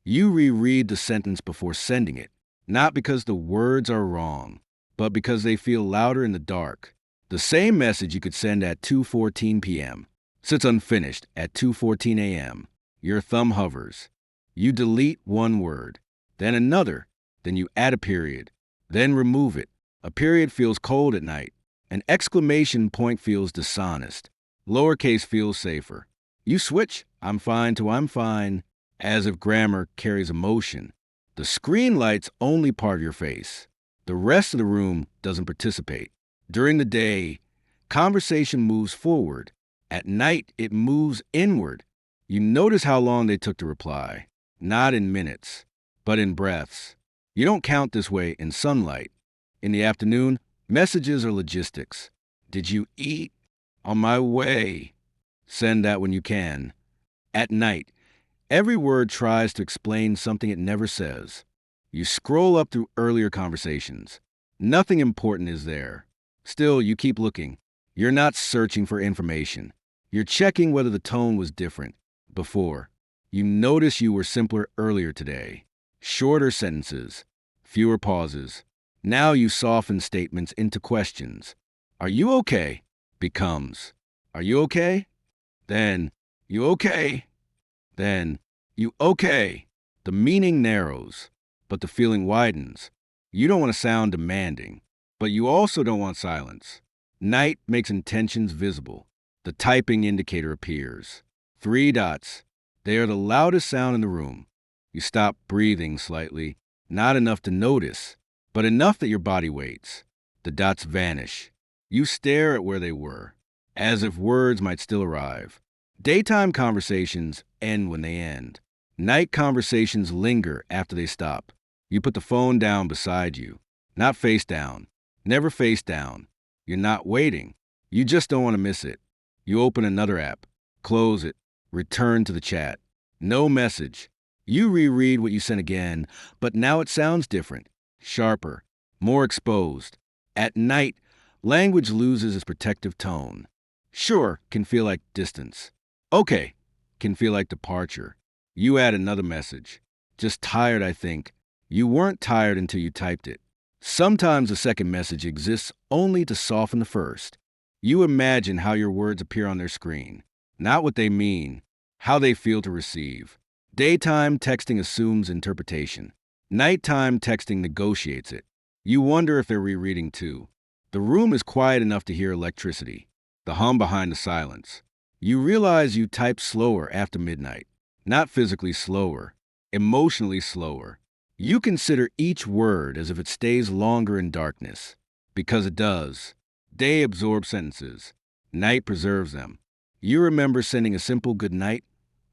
You reread the sentence before sending it, not because the words are wrong, but because they feel louder in the dark. The same message you could send at 2:14 p.m. sits unfinished at 2:14 a.m. Your thumb hovers. You delete one word, then another, then you add a period, then remove it. A period feels cold at night. An exclamation point feels dishonest. Lowercase feels safer. You switch "I'm fine" to "I'm fine," as if grammar carries emotion. The screen lights only part of your face. The rest of the room doesn't participate. During the day, conversation moves forward. At night, it moves inward. You notice how long they took to reply, not in minutes, but in breaths. You don't count this way in sunlight. In the afternoon, messages are logistics. Did you eat? On my way. Send that when you can. At night, every word tries to explain something it never says. You scroll up through earlier conversations. Nothing important is there. Still, you keep looking. You're not searching for information. You're checking whether the tone was different. Before, you notice you were simpler earlier today. Shorter sentences, fewer pauses. Now you soften statements into questions. Are you okay? Becomes, are you okay? Then, you okay? Then, you okay? The meaning narrows, but the feeling widens. You don't want to sound demanding, but you also don't want silence. Night makes intentions visible. The typing indicator appears. 3 dots. They are the loudest sound in the room. You stop breathing slightly, not enough to notice, but enough that your body waits. The dots vanish. You stare at where they were, as if words might still arrive. Daytime conversations end when they end. Night conversations linger after they stop. You put the phone down beside you, not face down, never face down. You're not waiting. You just don't want to miss it. You open another app, close it, return to the chat. No message. You reread what you sent again, but now it sounds different, sharper, more exposed. At night, language loses its protective tone. Sure can feel like distance. Okay can feel like departure. You add another message. Just tired, I think. You weren't tired until you typed it. Sometimes the second message exists only to soften the first. You imagine how your words appear on their screen, not what they mean, how they feel to receive. Daytime texting assumes interpretation. Nighttime texting negotiates it. You wonder if they're rereading too. The room is quiet enough to hear electricity, the hum behind the silence. You realize you type slower after midnight. Not physically slower, emotionally slower. You consider each word as if it stays longer in darkness, because it does. Day absorbs sentences. Night preserves them. You remember sending a simple goodnight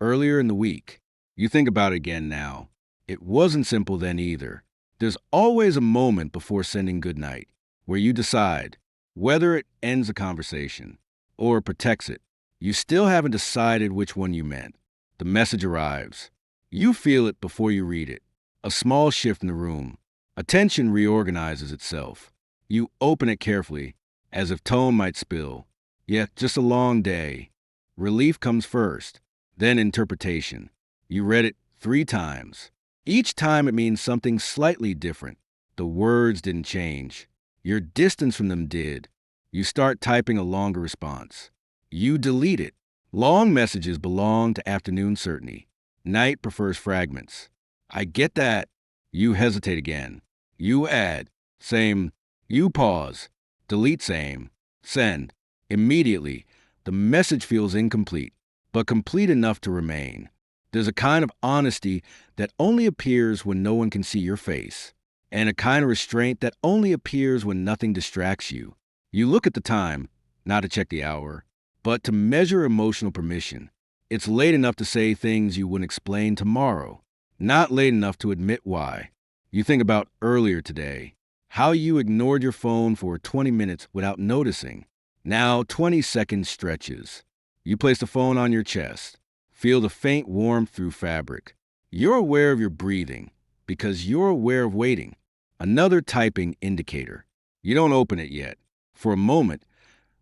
earlier in the week. You think about it again now. It wasn't simple then either. There's always a moment before sending goodnight where you decide whether it ends a conversation or protects it. You still haven't decided which one you meant. The message arrives. You feel it before you read it. A small shift in the room. Attention reorganizes itself. You open it carefully, as if tone might spill. Yeah, just a long day. Relief comes first, then interpretation. You read it 3 times. Each time it means something slightly different. The words didn't change. Your distance from them did. You start typing a longer response. You delete it. Long messages belong to afternoon certainty. Night prefers fragments. I get that. You hesitate again. You add. Same. You pause. Delete same. Send. Immediately, the message feels incomplete, but complete enough to remain. There's a kind of honesty that only appears when no one can see your face, and a kind of restraint that only appears when nothing distracts you. You look at the time, not to check the hour, but to measure emotional permission. It's late enough to say things you wouldn't explain tomorrow, not late enough to admit why. You think about earlier today, how you ignored your phone for 20 minutes without noticing. Now 20 seconds stretches. You place the phone on your chest. Feel the faint warmth through fabric. You're aware of your breathing because you're aware of waiting. Another typing indicator. You don't open it yet. For a moment,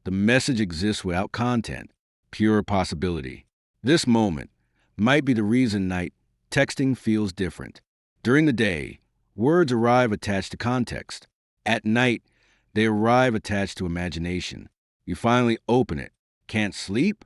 the message exists without content, pure possibility. This moment might be the reason night Texting feels different. During the day, words arrive attached to context. At night, they arrive attached to imagination. You finally open it. Can't sleep?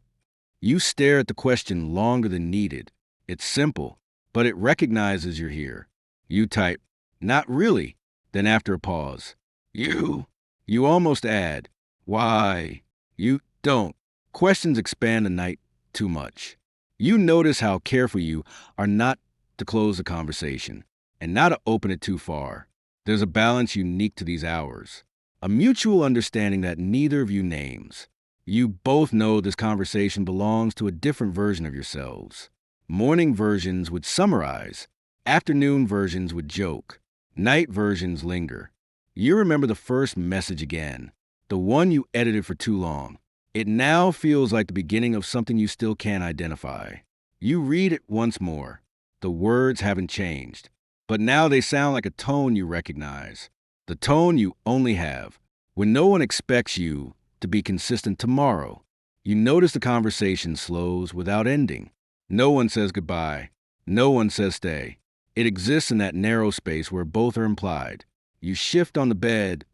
You stare at the question longer than needed. It's simple, but it recognizes you're here. You type, "Not really." Then after a pause, "You." You almost add, "Why?" You don't. Questions expand the night too much. You notice how careful you are not to close the conversation and not to open it too far. There's a balance unique to these hours, a mutual understanding that neither of you names. You both know this conversation belongs to a different version of yourselves. Morning versions would summarize, afternoon versions would joke, night versions linger. You remember the first message again, the one you edited for too long. It now feels like the beginning of something you still can't identify. You read it once more. The words haven't changed, but now they sound like a tone you recognize. The tone you only have when no one expects you to be consistent tomorrow. You notice the conversation slows without ending. No one says goodbye. No one says stay. It exists in that narrow space where both are implied. You shift on the bed,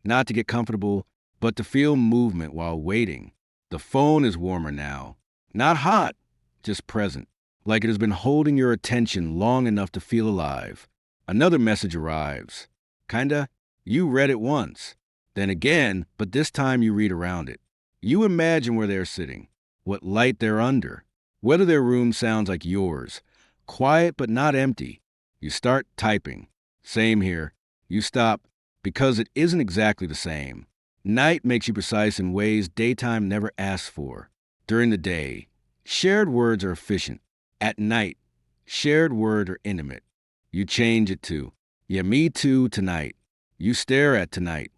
not to get comfortable, but to feel movement while waiting. The phone is warmer now. Not hot, just present, like it has been holding your attention long enough to feel alive. Another message arrives. Kinda, you read it once. Then again, but this time you read around it. You imagine where they're sitting, what light they're under, whether their room sounds like yours, quiet but not empty. You start typing. Same here. You stop because it isn't exactly the same. Night makes you precise in ways daytime never asks for. During the day, shared words are efficient. At night, shared words are intimate. You change it to, "Yeah, me too tonight." You stare at tonight.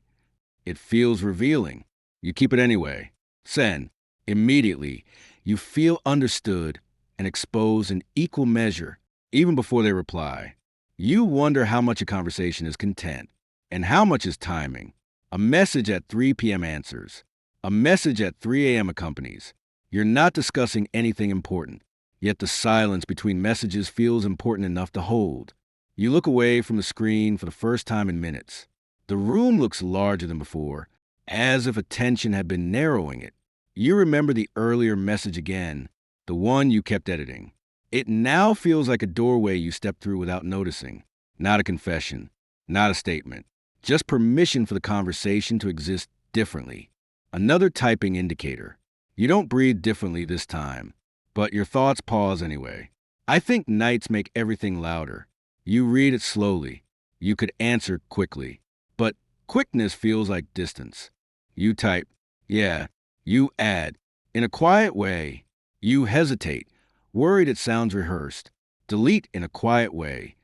It feels revealing. You keep it anyway. Send. Immediately, you feel understood and exposed in equal measure, even before they reply. You wonder how much a conversation is content and how much is timing. A message at 3 p.m. answers. A message at 3 a.m. accompanies. You're not discussing anything important, yet the silence between messages feels important enough to hold. You look away from the screen for the first time in minutes. The room looks larger than before, as if attention had been narrowing it. You remember the earlier message again, the one you kept editing. It now feels like a doorway you stepped through without noticing. Not a confession, not a statement. Just permission for the conversation to exist differently. Another typing indicator. You don't breathe differently this time, but your thoughts pause anyway. I think nights make everything louder. You read it slowly. You could answer quickly, but quickness feels like distance. You type, "Yeah." You add, in a quiet way. You hesitate, worried it sounds rehearsed. Delete in a quiet way.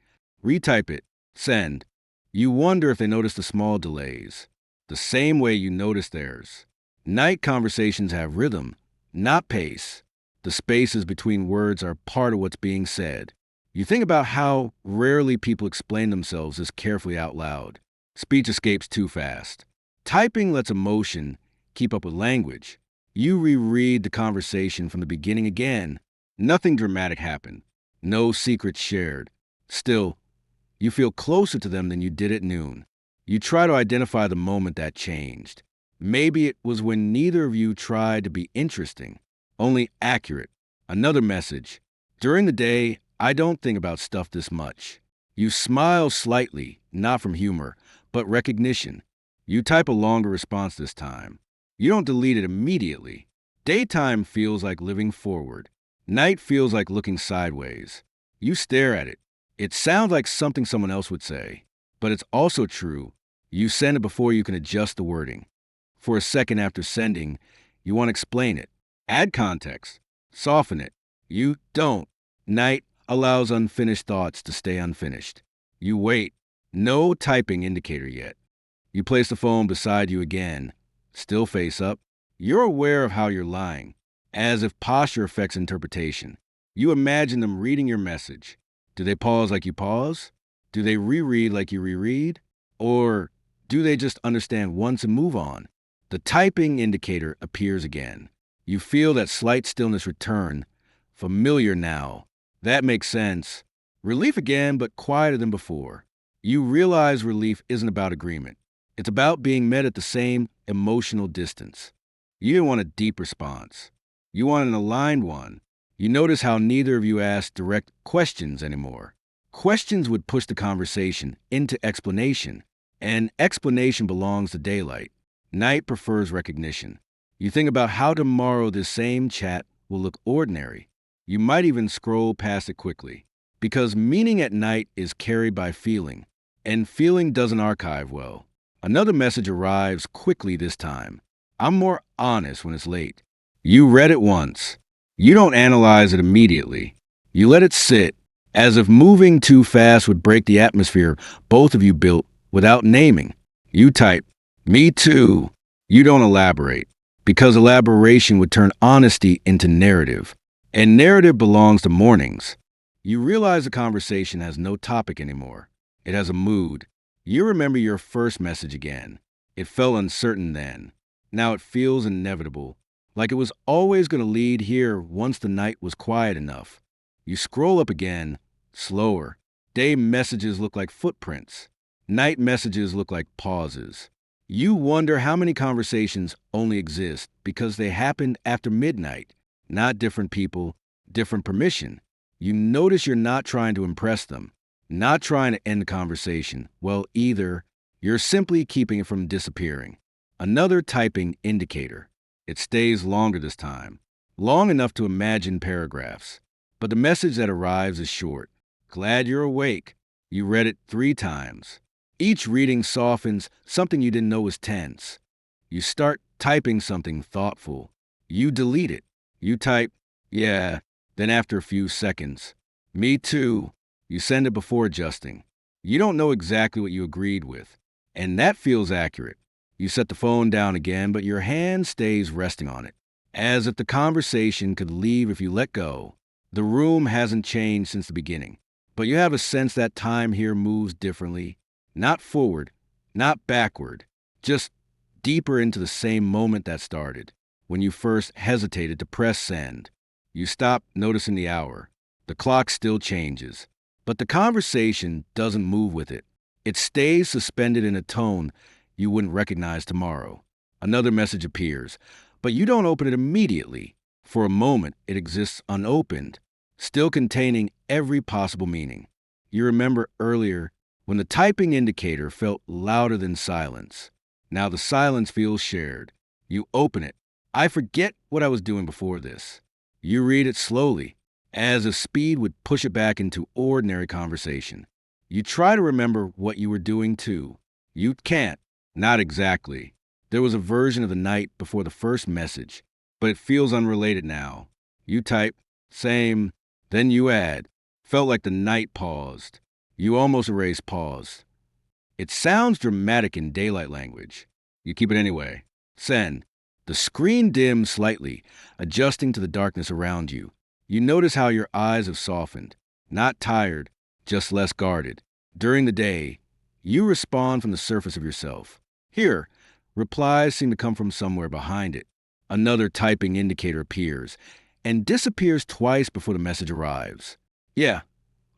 Retype it. Send. You wonder if they notice the small delays, the same way you notice theirs. Night conversations have rhythm, not pace. The spaces between words are part of what's being said. You think about how rarely people explain themselves as carefully out loud. Speech escapes too fast. Typing lets emotion keep up with language. You reread the conversation from the beginning again. Nothing dramatic happened. No secrets shared. Still, you feel closer to them than you did at noon. You try to identify the moment that changed. Maybe it was when neither of you tried to be interesting, only accurate. Another message. During the day, I don't think about stuff this much. You smile slightly, not from humor, but recognition. You type a longer response this time. You don't delete it immediately. Daytime feels like living forward. Night feels like looking sideways. You stare at it. It sounds like something someone else would say, but it's also true. You send it before you can adjust the wording. For a second after sending, you want to explain it. Add context. Soften it. You don't. Night allows unfinished thoughts to stay unfinished. You wait. No typing indicator yet. You place the phone beside you again. Still face up. You're aware of how you're lying, as if posture affects interpretation. You imagine them reading your message. Do they pause like you pause? Do they reread like you reread? Or do they just understand once and move on? The typing indicator appears again. You feel that slight stillness return, familiar now. That makes sense. Relief again, but quieter than before. You realize relief isn't about agreement. It's about being met at the same emotional distance. You didn't want a deep response. You want an aligned one. You notice how neither of you asked direct questions anymore. Questions would push the conversation into explanation, and explanation belongs to daylight. Night prefers recognition. You think about how tomorrow this same chat will look ordinary. You might even scroll past it quickly, because meaning at night is carried by feeling, and feeling doesn't archive well. Another message arrives quickly this time. I'm more honest when it's late. You read it once. You don't analyze it immediately. You let it sit, as if moving too fast would break the atmosphere both of you built without naming. You type, "Me too." You don't elaborate, because elaboration would turn honesty into narrative, and narrative belongs to mornings. You realize the conversation has no topic anymore. It has a mood. You remember your first message again. It felt uncertain then. Now it feels inevitable, like it was always going to lead here once the night was quiet enough. You scroll up again, slower. Day messages look like footprints. Night messages look like pauses. You wonder how many conversations only exist because they happened after midnight. Not different people, different permission. You notice you're not trying to impress them, not trying to end the conversation. Well, either you're simply keeping it from disappearing. Another typing indicator. It stays longer this time, long enough to imagine paragraphs. But the message that arrives is short. Glad you're awake. You read it 3 times. Each reading softens something you didn't know was tense. You start typing something thoughtful. You delete it. You type, "Yeah." Then after a few seconds, "Me too." You send it before adjusting. You don't know exactly what you agreed with, and that feels accurate. You set the phone down again, but your hand stays resting on it, as if the conversation could leave if you let go. The room hasn't changed since the beginning, but you have a sense that time here moves differently, not forward, not backward, just deeper into the same moment that started, when you first hesitated to press send. You stop noticing the hour. The clock still changes, but the conversation doesn't move with it. It stays suspended in a tone you wouldn't recognize tomorrow. Another message appears, but you don't open it immediately. For a moment, it exists unopened, still containing every possible meaning. You remember earlier when the typing indicator felt louder than silence. Now the silence feels shared. You open it. I forget what I was doing before this. You read it slowly, as if speed would push it back into ordinary conversation. You try to remember what you were doing too. You can't. Not exactly. There was a version of the night before the first message, but it feels unrelated now. You type, "Same," then you add, "Felt like the night paused." You almost erase pause. It sounds dramatic in daylight language. You keep it anyway. Send. The screen dims slightly, adjusting to the darkness around you. You notice how your eyes have softened. Not tired, just less guarded. During the day, you respond from the surface of yourself. Here, replies seem to come from somewhere behind it. Another typing indicator appears and disappears twice before the message arrives. Yeah,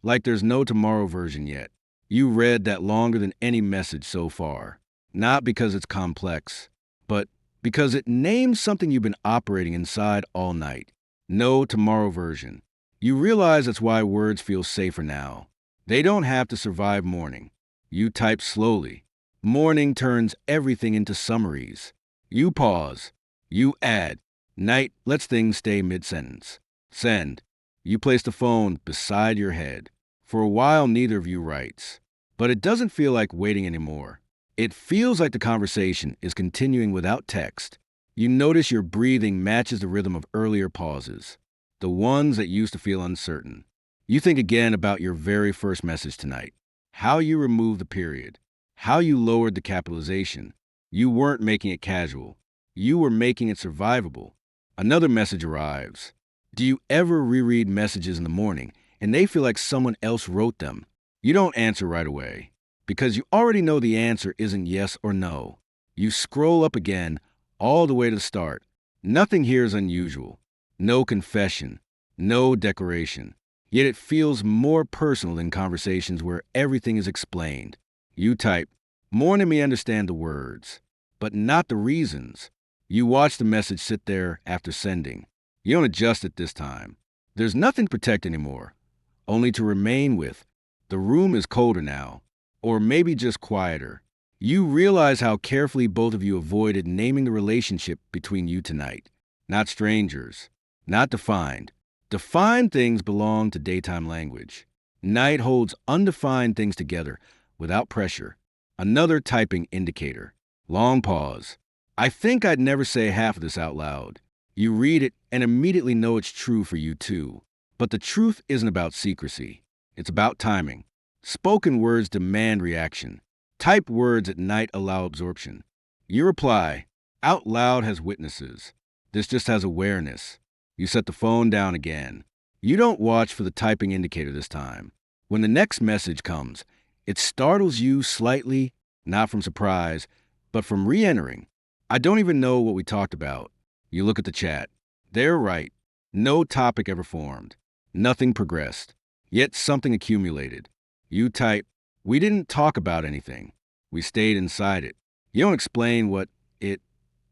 like there's no tomorrow version yet. You read that longer than any message so far. Not because it's complex, but because it names something you've been operating inside all night. No tomorrow version. You realize that's why words feel safer now. They don't have to survive morning. You type slowly. Morning turns everything into summaries. You pause. You add. Night lets things stay mid-sentence. Send. You place the phone beside your head. For a while, neither of you writes. But it doesn't feel like waiting anymore. It feels like the conversation is continuing without text. You notice your breathing matches the rhythm of earlier pauses, the ones that used to feel uncertain. You think again about your very first message tonight. How you removed the period. How you lowered the capitalization. You weren't making it casual. You were making it survivable. Another message arrives. Do you ever reread messages in the morning and they feel like someone else wrote them? You don't answer right away because you already know the answer isn't yes or no. You scroll up again all the way to the start. Nothing here is unusual. No confession. No declaration. Yet it feels more personal than conversations where everything is explained. You type, "Morning me understand the words, but not the reasons." You watch the message sit there after sending. You don't adjust it this time. There's nothing to protect anymore, only to remain with. The room is colder now, or maybe just quieter. You realize how carefully both of you avoided naming the relationship between you tonight. Not strangers, not defined. Defined things belong to daytime language. Night holds undefined things together without pressure. Another typing indicator. Long pause. I think I'd never say half of this out loud. You read it and immediately know it's true for you too. But the truth isn't about secrecy. It's about timing. Spoken words demand reaction. Typed words at night allow absorption. You reply, "Out loud has witnesses. This just has awareness." You set the phone down again. You don't watch for the typing indicator this time. When the next message comes, it startles you slightly, not from surprise, but from re-entering. "I don't even know what we talked about." You look at the chat. They're right. No topic ever formed. Nothing progressed. Yet something accumulated. You type, "We didn't talk about anything. We stayed inside it." You don't explain what it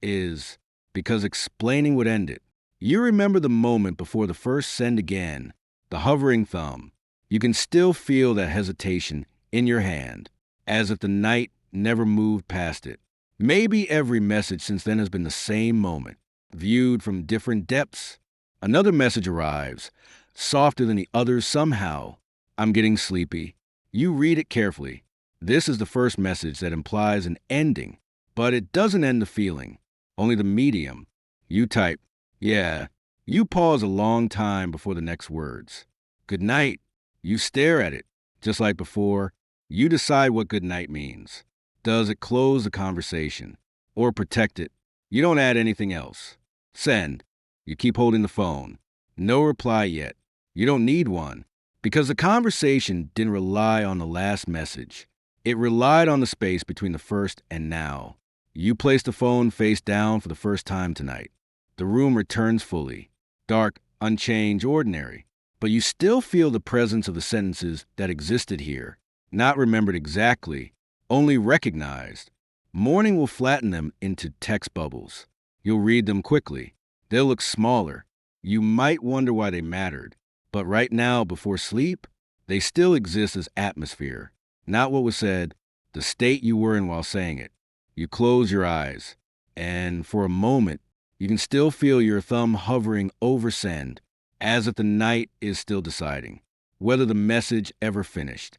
is, because explaining would end it. You remember the moment before the first send again, the hovering thumb. You can still feel that hesitation in your hand, as if the night never moved past it. Maybe every message since then has been the same moment, viewed from different depths. Another message arrives, softer than the others somehow. "I'm getting sleepy." You read it carefully. This is the first message that implies an ending, but it doesn't end the feeling, only the medium. You type, "Yeah." You pause a long time before the next words. "Good night." You stare at it. Just like before, you decide what good night means. Does it close the conversation or protect it? You don't add anything else. Send. You keep holding the phone. No reply yet. You don't need one, because the conversation didn't rely on the last message. It relied on the space between the first and now. You place the phone face down for the first time tonight. The room returns fully. Dark, unchanged, ordinary. But you still feel the presence of the sentences that existed here. Not remembered exactly, only recognized. Morning will flatten them into text bubbles. You'll read them quickly. They'll look smaller. You might wonder why they mattered. But right now, before sleep, they still exist as atmosphere. Not what was said, the state you were in while saying it. You close your eyes, and for a moment, you can still feel your thumb hovering over send, as if the night is still deciding whether the message ever finished.